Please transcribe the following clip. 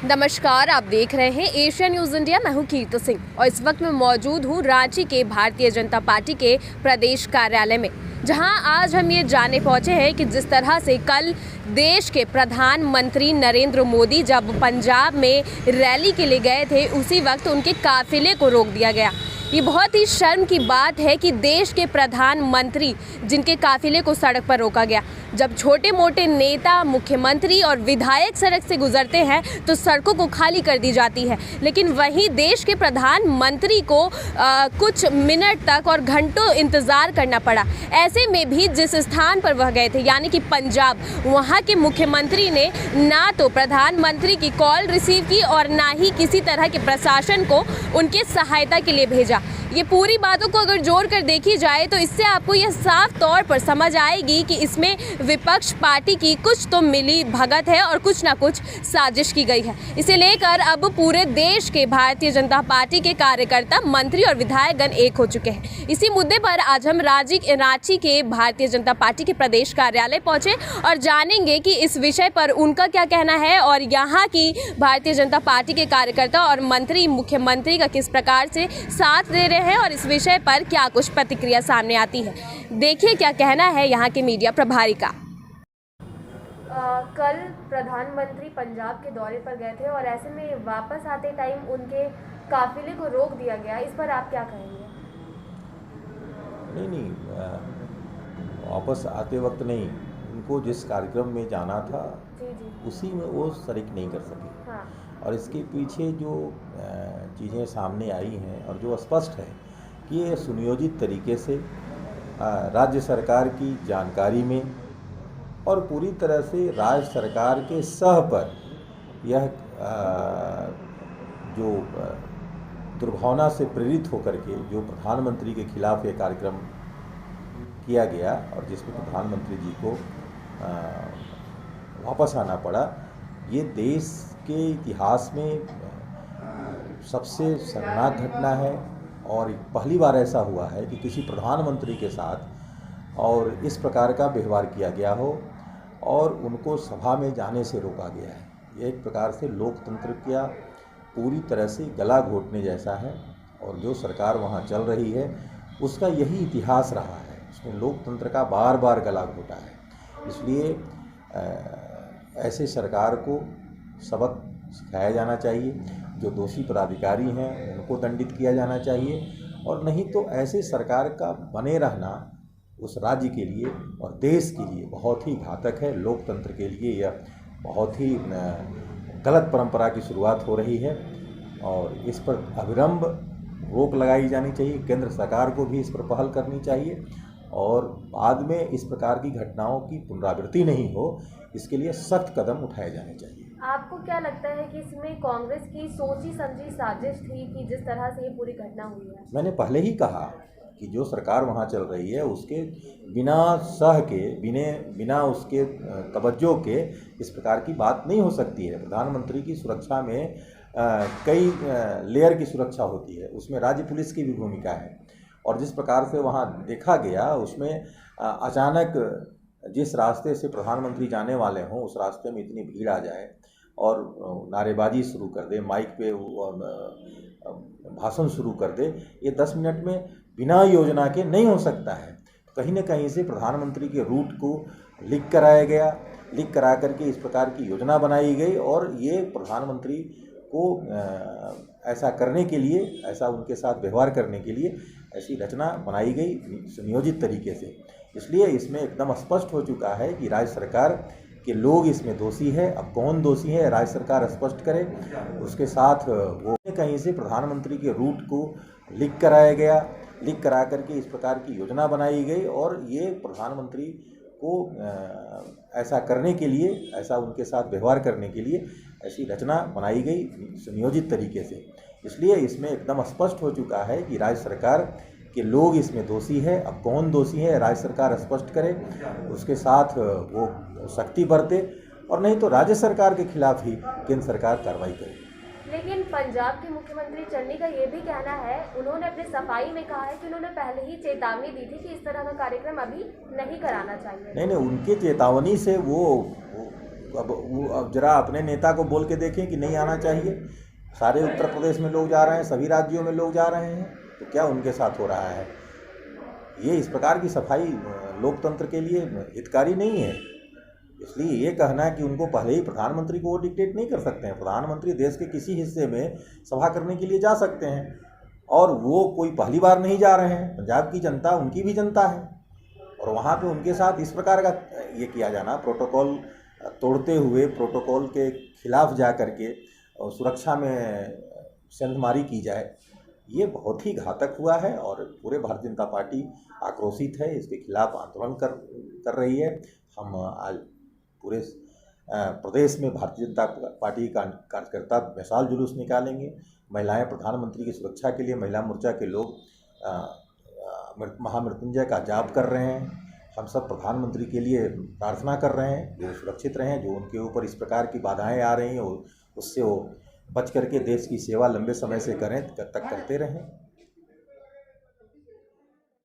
नमस्कार, आप देख रहे हैं एशिया न्यूज़ इंडिया। मैं हूं कीर्ति सिंह और इस वक्त मैं मौजूद हूं रांची के भारतीय जनता पार्टी के प्रदेश कार्यालय में, जहां आज हम ये जानने पहुंचे हैं कि जिस तरह से कल देश के प्रधानमंत्री नरेंद्र मोदी जब पंजाब में रैली के लिए गए थे, उसी वक्त उनके काफिले को रोक दिया गया। ये बहुत ही शर्म की बात है कि देश के प्रधानमंत्री जिनके काफिले को सड़क पर रोका गया। जब छोटे मोटे नेता, मुख्यमंत्री और विधायक सड़क से गुजरते हैं तो सड़कों को खाली कर दी जाती है, लेकिन वहीं देश के प्रधानमंत्री को कुछ मिनट तक और घंटों इंतज़ार करना पड़ा। ऐसे में भी जिस स्थान पर वह गए थे, यानी कि पंजाब, वहाँ के मुख्यमंत्री ने ना तो प्रधानमंत्री की कॉल रिसीव की और ना ही किसी तरह के प्रशासन को उनके सहायता के लिए भेजा। ये पूरी बातों को अगर जोड़ कर देखी जाए तो इससे आपको यह साफ तौर पर समझ आएगी कि इसमें विपक्ष पार्टी की कुछ तो मिली भगत है और कुछ ना कुछ साजिश की गई है। इसे लेकर अब पूरे देश के भारतीय जनता पार्टी के कार्यकर्ता, मंत्री और विधायकगण एक हो चुके हैं। इसी मुद्दे पर आज हम रांची के भारतीय जनता पार्टी के प्रदेश कार्यालय पहुंचे और जानेंगे कि इस विषय पर उनका क्या कहना है और यहाँ की भारतीय जनता पार्टी के कार्यकर्ता और मंत्री मुख्यमंत्री का किस प्रकार से साथ दे रहे हैं और इस विषय पर क्या कुछ प्रतिक्रिया सामने आती है। देखिए क्या कहना है यहाँ के मीडिया प्रभारी का। कल प्रधानमंत्री पंजाब के दौरे पर गए थे और ऐसे में वापस आते टाइम उनके काफिले को रोक दिया गया, इस पर आप क्या कहेंगे? नहीं, वापस आते वक्त नहीं, उनको जिस कार्यक्रम में जाना था उसी में वो शरीक नहीं कर सके। हाँ। और इसके पीछे जो चीज़ें सामने आई हैं और जो स्पष्ट है कि ये सुनियोजित तरीके से राज्य सरकार की जानकारी में और पूरी तरह से राज्य सरकार के सह पर यह जो दुर्भावना से प्रेरित होकर के जो प्रधानमंत्री के खिलाफ ये कार्यक्रम किया गया और जिसमें प्रधानमंत्री जी को वापस आना पड़ा, ये देश के इतिहास में सबसे शर्मनाक घटना है। और पहली बार ऐसा हुआ है कि किसी प्रधानमंत्री के साथ और इस प्रकार का व्यवहार किया गया हो और उनको सभा में जाने से रोका गया है। ये एक प्रकार से लोकतंत्र का पूरी तरह से गला घोटने जैसा है और जो सरकार वहाँ चल रही है उसका यही इतिहास रहा है, उसमें लोकतंत्र का बार बार गला घोटा है। इसलिए ऐसे सरकार को सबक सिखाया जाना चाहिए, जो दोषी पदाधिकारी हैं उनको दंडित किया जाना चाहिए, और नहीं तो ऐसे सरकार का बने रहना उस राज्य के लिए और देश के लिए बहुत ही घातक है। लोकतंत्र के लिए यह बहुत ही गलत परंपरा की शुरुआत हो रही है और इस पर अविलंब रोक लगाई जानी चाहिए। केंद्र सरकार को भी इस पर पहल करनी चाहिए और बाद में इस प्रकार की घटनाओं की पुनरावृत्ति नहीं हो, इसके लिए सख्त कदम उठाए जाने चाहिए। आपको क्या लगता है कि इसमें कांग्रेस की सोची समझी साजिश थी कि जिस तरह से ये पूरी घटना हुई है? मैंने पहले ही कहा कि जो सरकार वहाँ चल रही है उसके बिना सह के, बिना उसके तवज्जो के इस प्रकार की बात नहीं हो सकती है। प्रधानमंत्री की सुरक्षा में कई लेयर की सुरक्षा होती है, उसमें राज्य पुलिस की भी भूमिका है। और जिस प्रकार से वहाँ देखा गया उसमें अचानक जिस रास्ते से प्रधानमंत्री जाने वाले हों उस रास्ते में इतनी भीड़ आ जाए और नारेबाजी शुरू कर दे, माइक पे भाषण शुरू कर दे, ये 10 मिनट में बिना योजना के नहीं हो सकता है। कहीं न कहीं से प्रधानमंत्री के रूट को लीक कराया गया, लीक करा करके इस प्रकार की योजना बनाई गई और ये प्रधानमंत्री को ऐसा करने के लिए, ऐसा उनके साथ व्यवहार करने के लिए ऐसी रचना बनाई गई सुनियोजित तरीके से। इसलिए इसमें एकदम स्पष्ट हो चुका है कि राज्य सरकार के लोग इसमें दोषी है। अब कौन दोषी है राज्य सरकार स्पष्ट करे, उसके साथ वो कहीं से प्रधानमंत्री के रूट को लीक कराया गया, लीक करा करके इस प्रकार की योजना बनाई गई और ये प्रधानमंत्री को ऐसा करने के लिए, ऐसा उनके साथ व्यवहार करने के लिए ऐसी रचना बनाई गई सुनियोजित तरीके से। इसलिए इसमें एकदम स्पष्ट हो चुका है कि राज्य सरकार के लोग इसमें दोषी है। अब कौन दोषी है राज्य सरकार स्पष्ट करे, उसके साथ वो सख्ती बरते और नहीं तो राज्य सरकार के खिलाफ ही केंद्र सरकार कार्रवाई करे। लेकिन पंजाब के मुख्यमंत्री चन्नी का ये भी कहना है, उन्होंने अपने सफाई में कहा है कि उन्होंने पहले ही चेतावनी दी थी कि इस तरह का कार्यक्रम अभी नहीं कराना चाहिए। नहीं, उनके चेतावनी से वो अब जरा अपने नेता को बोल के देखें कि नहीं आना चाहिए। सारे उत्तर प्रदेश में लोग जा रहे हैं, सभी राज्यों में लोग जा रहे हैं, तो क्या उनके साथ हो रहा है? ये इस प्रकार की सफाई लोकतंत्र के लिए हितकारी नहीं है। इसलिए ये कहना कि उनको पहले ही प्रधानमंत्री को वो डिक्टेट नहीं कर सकते हैं। प्रधानमंत्री देश के किसी हिस्से में सभा करने के लिए जा सकते हैं, और वो कोई पहली बार नहीं जा रहे हैं। पंजाब की जनता उनकी भी जनता है, और वहाँ पे उनके साथ इस प्रकार का ये किया जाना, प्रोटोकॉल तोड़ते हुए, प्रोटोकॉल के खिलाफ जा करके सुरक्षा में सेंधमारी की जाए, ये बहुत ही घातक हुआ है। और पूरे भारतीय जनता पार्टी आक्रोशित है, इसके खिलाफ आंदोलन कर रही है। हम आज पूरे प्रदेश में भारतीय जनता पार्टी का कार्यकर्ता विशाल जुलूस निकालेंगे। महिलाएं प्रधानमंत्री की सुरक्षा के लिए महिला मोर्चा के लोग महामृत्युंजय का जाप कर रहे हैं। हम सब प्रधानमंत्री के लिए प्रार्थना कर रहे हैं, जो सुरक्षित रहें, जो उनके ऊपर इस प्रकार की बाधाएं आ रही हैं उससे वो बच करके देश की सेवा लंबे समय से करते रहें।